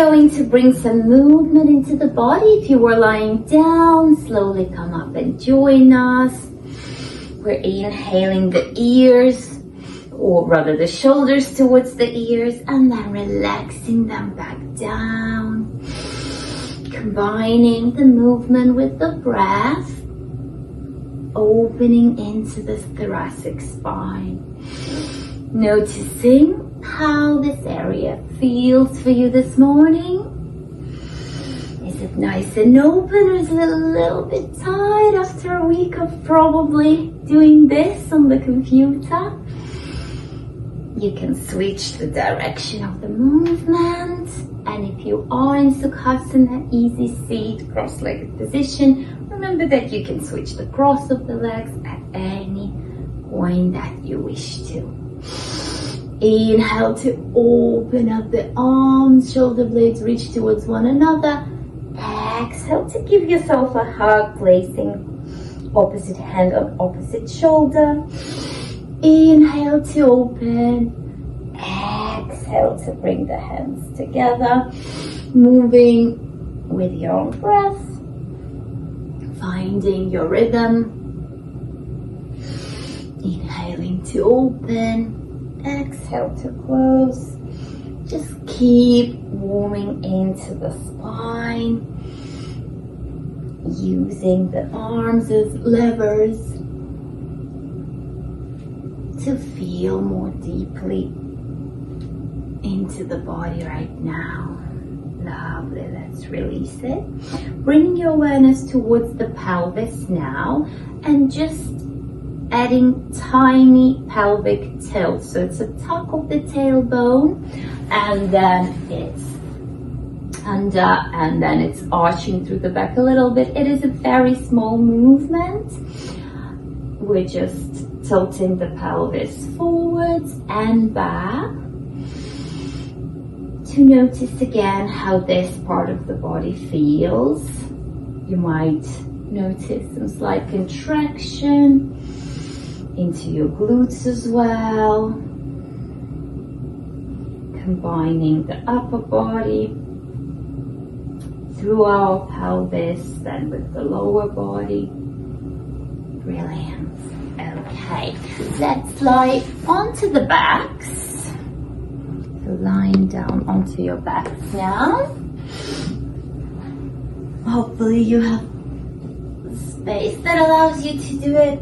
going to bring some movement into the body. If you were lying down, slowly come up and join us. We're inhaling the ears, or rather the shoulders towards the ears, and then relaxing them back down. Combining the movement with the breath, opening into the thoracic spine. Noticing how this area feels for you this morning. Is it nice and open, or is it a little bit tight after a week of probably doing this on the computer? You can switch the direction of the movement, and if you are in Sukhasana, easy seat, cross-legged position, remember that you can switch the cross of the legs at any point that you wish to. Inhale to open up the arms, shoulder blades reach towards one another. Exhale to give yourself a hug, placing opposite hand on opposite shoulder. Inhale to open. Exhale to bring the hands together. Moving with your own breath. Finding your rhythm. Inhaling to open. Exhale to close. Just keep warming into the spine. Using the arms as levers to feel more deeply into the body right now. Lovely, let's release it. Bring your awareness towards the pelvis now, and just adding tiny pelvic tilt. So it's a tuck of the tailbone, and then it's under, and then it's arching through the back a little bit. It is a very small movement. We're just tilting the pelvis forwards and back to notice again how this part of the body feels. You might notice some slight contraction into your glutes as well. Combining the upper body through our pelvis, then with the lower body. Brilliant. Okay, let's lie onto the backs. So lying down onto your backs now. Hopefully you have space that allows you to do it.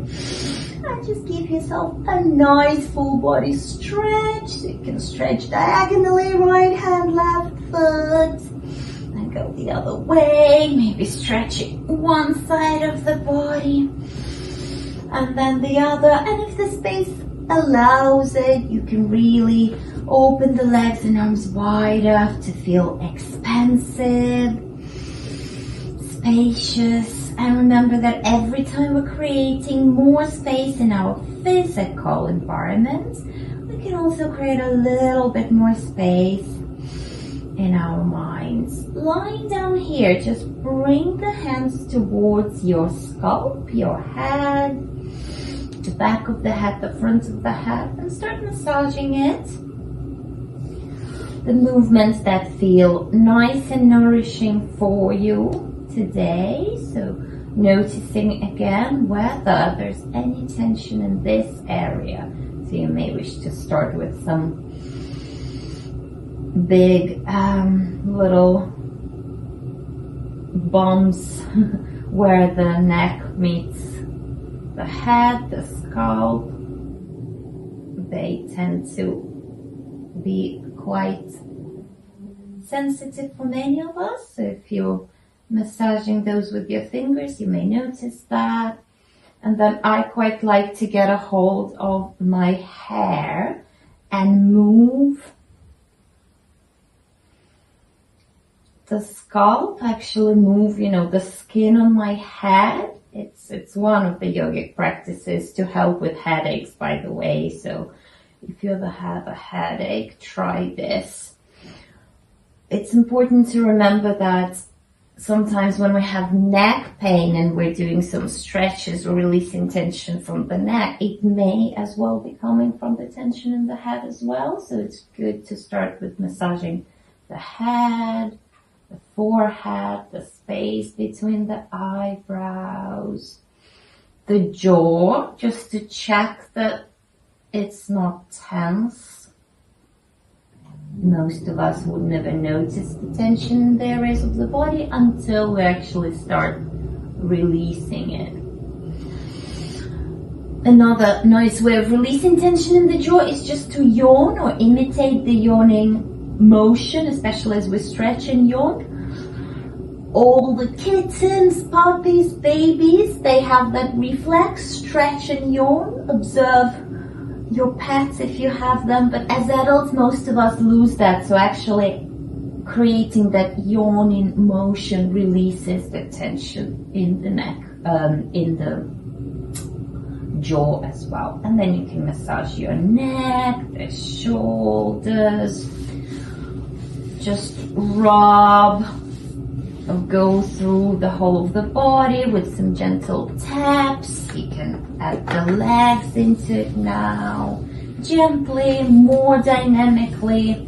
And just give yourself a nice full body stretch. So you can stretch diagonally, right hand, left foot. And go the other way. Maybe stretching one side of the body. And then the other. And if the space allows it, you can really open the legs and arms wider to feel expansive, spacious. And remember that every time we're creating more space in our physical environment, we can also create a little bit more space in our minds. Lying down here, just bring the hands towards your scalp, your head, the back of the head, the front of the head, and start massaging it. The movements that feel nice and nourishing for you today. So noticing again whether there's any tension in this area. So you may wish to start with some big little bumps where the neck meets the head, the scalp. They tend to be quite sensitive for many of us. So if you're massaging those with your fingers, you may notice that. And then I quite like to get a hold of my hair and move the scalp, actually move, the skin on my head. It's one of the yogic practices to help with headaches, by the way. So if you ever have a headache, try this. It's important to remember that sometimes when we have neck pain and we're doing some stretches or releasing tension from the neck, it may as well be coming from the tension in the head as well. So it's good to start with massaging the head, the forehead, the space between the eyebrows, the jaw, just to check that it's not tense. Most of us would never notice the tension in the areas of the body until we actually start releasing it. Another nice way of releasing tension in the jaw is just to yawn or imitate the yawning motion, especially as we stretch and yawn. All the kittens, puppies, babies, they have that reflex, stretch and yawn. Observe your pets if you have them, but as adults, most of us lose that. So actually creating that yawning motion releases the tension in the neck, in the jaw as well. And then you can massage your neck, the shoulders, just rub or go through the whole of the body with some gentle taps. You can add the legs into it now, gently, more dynamically,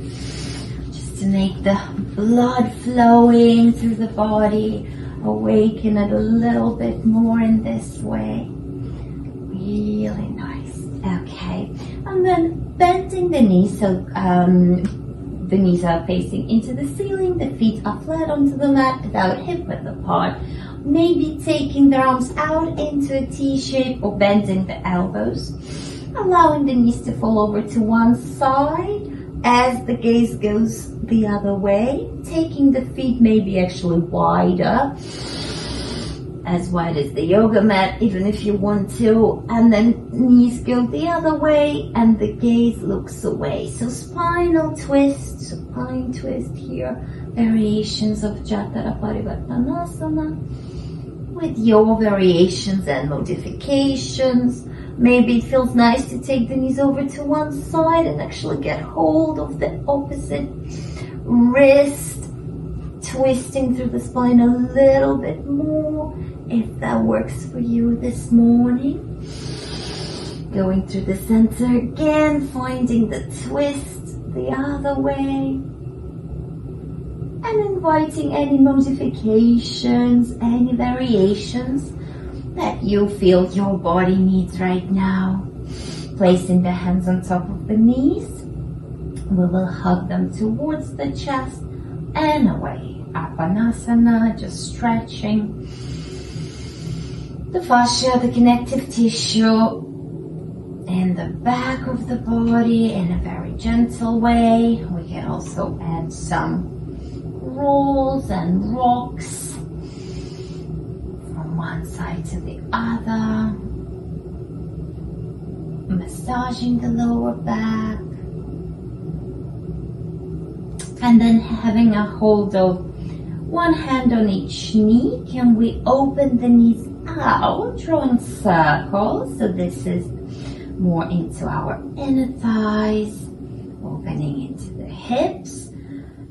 just to make the blood flowing through the body, awaken it a little bit more in this way. Really nice. Okay, and then bending the knees, so the knees are facing into the ceiling, the feet are flat onto the mat without hip width apart. Maybe taking the arms out into a T shape or bending the elbows, allowing the knees to fall over to one side as the gaze goes the other way, taking the feet maybe actually wider, as wide as the yoga mat, even if you want to, and then knees go the other way and the gaze looks away. So spinal twist, supine twist here, variations of Jatara Parivartanasana with your variations and modifications. Maybe it feels nice to take the knees over to one side and actually get hold of the opposite wrist, twisting through the spine a little bit more, if that works for you this morning. Going through the center again, finding the twist the other way, and inviting any modifications, any variations that you feel your body needs right now. Placing the hands on top of the knees, we will hug them towards the chest and away. Apanasana, just stretching the fascia, the connective tissue in the back of the body in a very gentle way. We can also add some rolls and rocks from one side to the other, massaging the lower back, and then having a hold of one hand on each knee. Can we open the knees out, drawing circles? So this is more into our inner thighs, opening into the hips.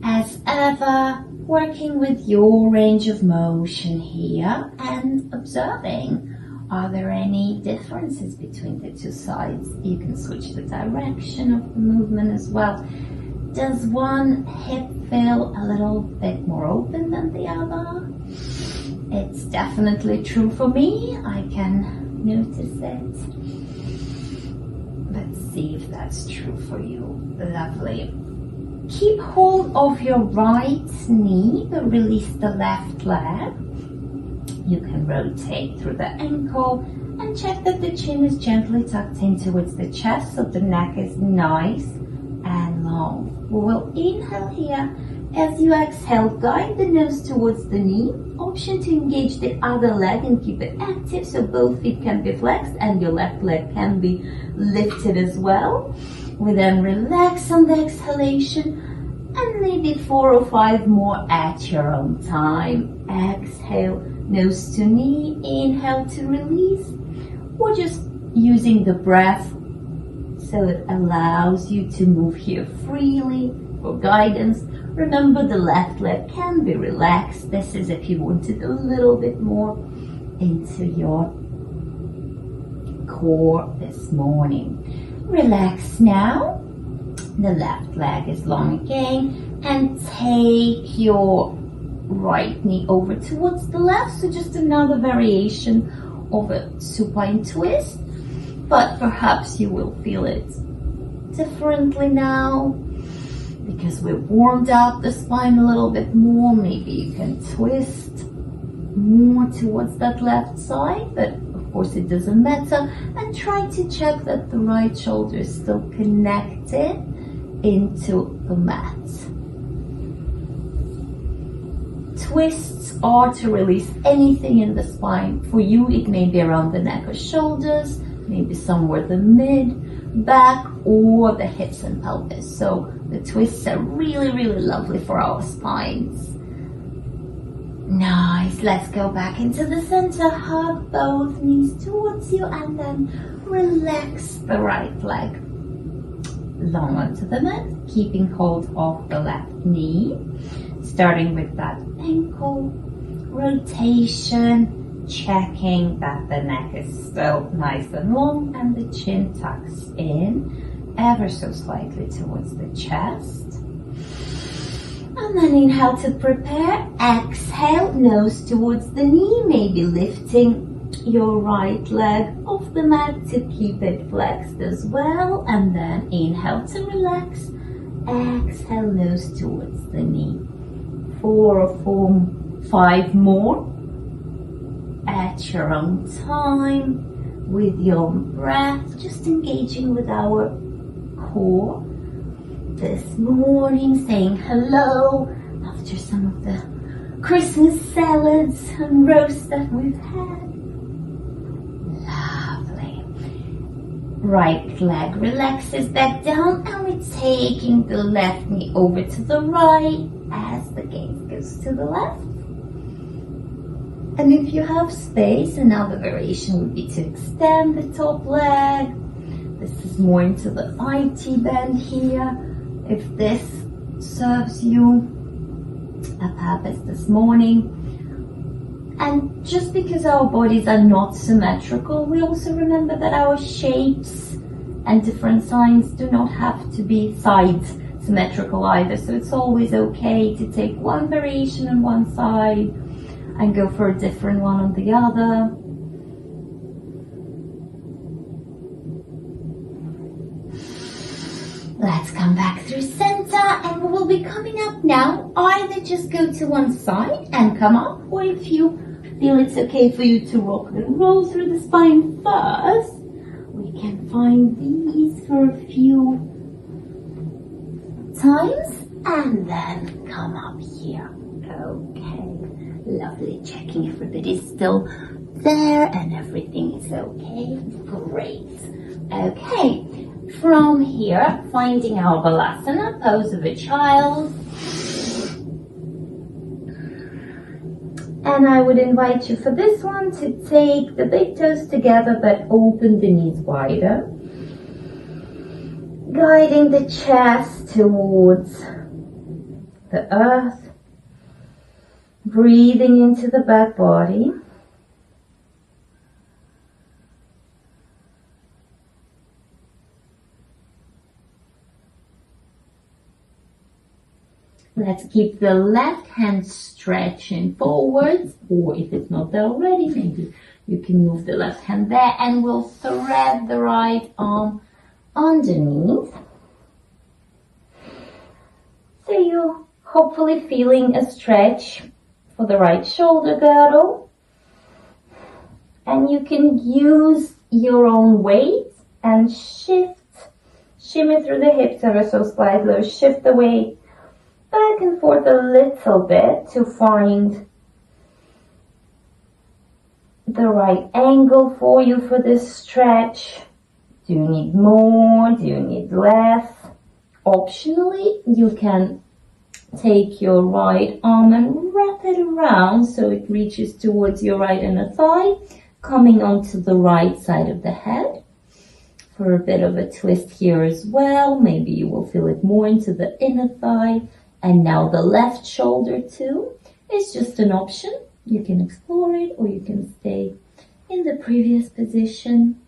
As ever, working with your range of motion here and observing, are there any differences between the two sides? You can switch the direction of the movement as well. Does one hip feel a little bit more open than the other? It's definitely true for me. I can notice it. Let's see if that's true for you. Lovely. Keep hold of your right knee, but release the left leg. You can rotate through the ankle and check that the chin is gently tucked in towards the chest, so the neck is nice and long. We will inhale here. As you exhale, guide the nose towards the knee. Option to engage the other leg and keep it active, so both feet can be flexed and your left leg can be lifted as well. We then relax on the exhalation and maybe 4 or 5 more at your own time. Exhale, nose to knee, inhale to release, or just using the breath so it allows you to move here freely. For guidance, remember the left leg can be relaxed. This is if you wanted a little bit more into your core this morning. Relax now. The left leg is long again. And take your right knee over towards the left. So just another variation of a supine twist, but perhaps you will feel it differently now because we've warmed up the spine a little bit more. Maybe you can twist more towards that left side, but of course it doesn't matter. And try to check that the right shoulder is still connected into the mat. Twists are to release anything in the spine. For you, it may be around the neck or shoulders, maybe somewhere the mid, back, or the hips and pelvis. So the twists are really, really lovely for our spines. Nice. Let's go back into the center. Hug both knees towards you and then relax the right leg. Long onto the mat, keeping hold of the left knee. Starting with that ankle rotation, checking that the neck is still nice and long and the chin tucks in ever so slightly towards the chest. And then inhale to prepare. Exhale, nose towards the knee, maybe lifting your right leg off the mat to keep it flexed as well. And then inhale to relax. Exhale, nose towards the knee. 4 or 5 more at your own time with your own breath, just engaging with our core this morning, saying hello after some of the Christmas salads and roasts that we've had. Lovely. Right leg relaxes back down and we're taking the left knee over to the right as the gaze goes to the left. And if you have space, another variation would be to extend the top leg. This is more into the IT bend here. If this serves you a purpose this morning. And just because our bodies are not symmetrical, we also remember that our shapes and different signs do not have to be sides symmetrical either. So it's always okay to take one variation on one side and go for a different one on the other. Let's come back through center and we will be coming up now. Either just go to one side and come up, or if you feel it's okay for you to rock and roll through the spine first, we can find these for a few times and then come up here. Okay, lovely. Checking if everybody's still there and everything is okay. Great. Okay, from here, finding our balasana, pose of a child. And I would invite you for this one to take the big toes together but open the knees wider. Guiding the chest towards the earth. Breathing into the back body. Let's keep the left hand stretching forwards, or if it's not there already, maybe you can move the left hand there and we'll thread the right arm underneath. So you're hopefully feeling a stretch for the right shoulder girdle. And you can use your own weight and shimmy through the hips ever so slightly, or shift the weight back and forth a little bit to find the right angle for you for this stretch. Do you need more? Do you need less? Optionally, you can take your right arm and wrap it around so it reaches towards your right inner thigh, coming onto the right side of the head. For a bit of a twist here as well. Maybe you will feel it more into the inner thigh. And now the left shoulder too is just an option. You can explore it or you can stay in the previous position.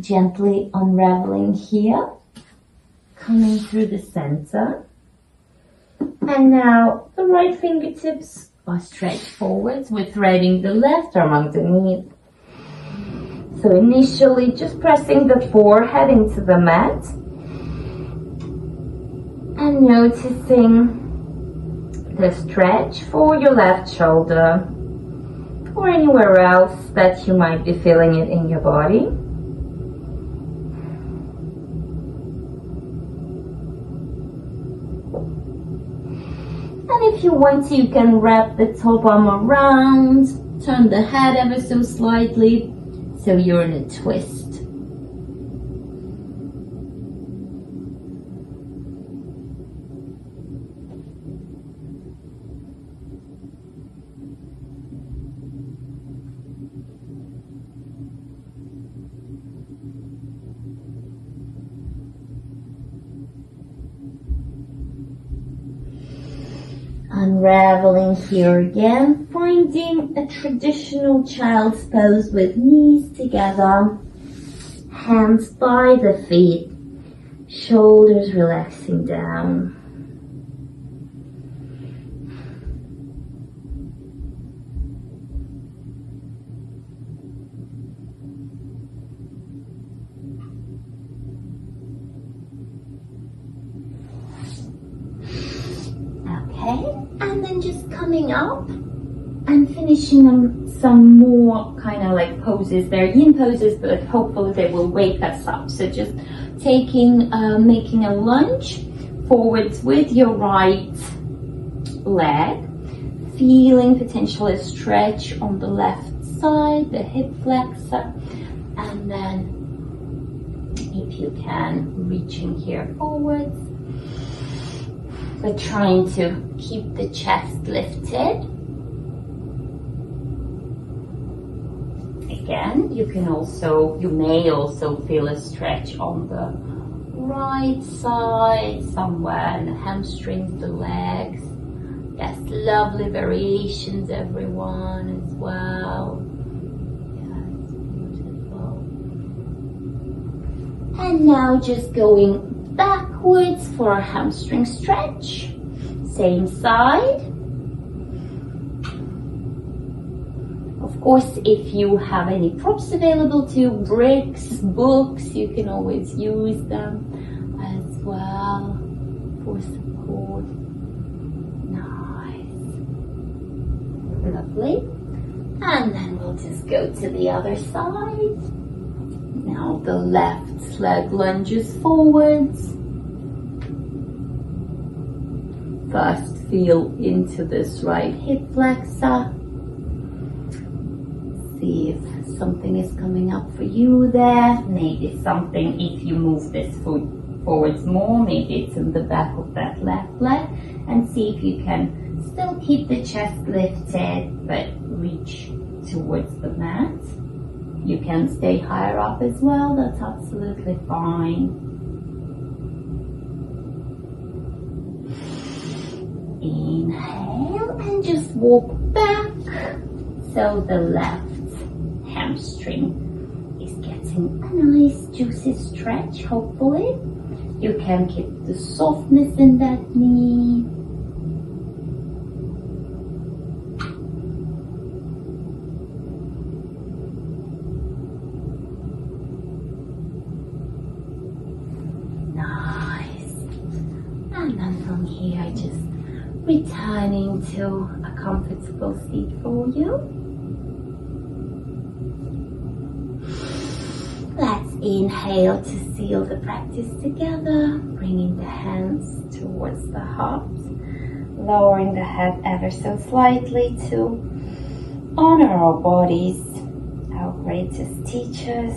Gently unraveling here, coming through the center. And now the right fingertips are stretched forwards. We're threading the left arm underneath. So initially just pressing the forehead into the mat and noticing the stretch for your left shoulder or anywhere else that you might be feeling it in your body. And if you want to, you can wrap the top arm around, turn the head ever so slightly, so you're in a twist. Unraveling here again, finding a traditional child's pose with knees together, hands by the feet, shoulders relaxing down. Okay, and then just coming up and finishing on some more kind of like poses. They're yin poses, but hopefully they will wake us up. So just taking, making a lunge forwards with your right leg, feeling potentially a stretch on the left side, the hip flexor, and then if you can, reaching here forwards. But trying to keep the chest lifted. Again, you may also feel a stretch on the right side, somewhere in the hamstrings, the legs. Yes, lovely variations, everyone, as well. Yes, beautiful. And now just going backwards for a hamstring stretch. Same side. Of course, if you have any props available to you, bricks, books, you can always use them as well for support. Nice. Lovely. And then we'll just go to the other side. Now the left leg lunges forwards. First feel into this right hip flexor. See if something is coming up for you there. Maybe something, if you move this foot forwards more, maybe it's in the back of that left leg. And see if you can still keep the chest lifted, but reach towards the mat. You can stay higher up as well, that's absolutely fine. Inhale and just walk back. So the left hamstring is getting a nice juicy stretch, hopefully. You can keep the softness in that knee. And then from here, just returning to a comfortable seat for you. Let's inhale to seal the practice together, bringing the hands towards the heart, lowering the head ever so slightly to honor our bodies, our greatest teachers,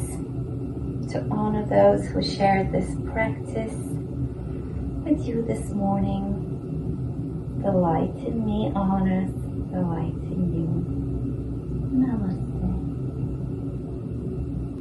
to honor those who shared this practice with you this morning. The light in me honors the light in you. Namaste.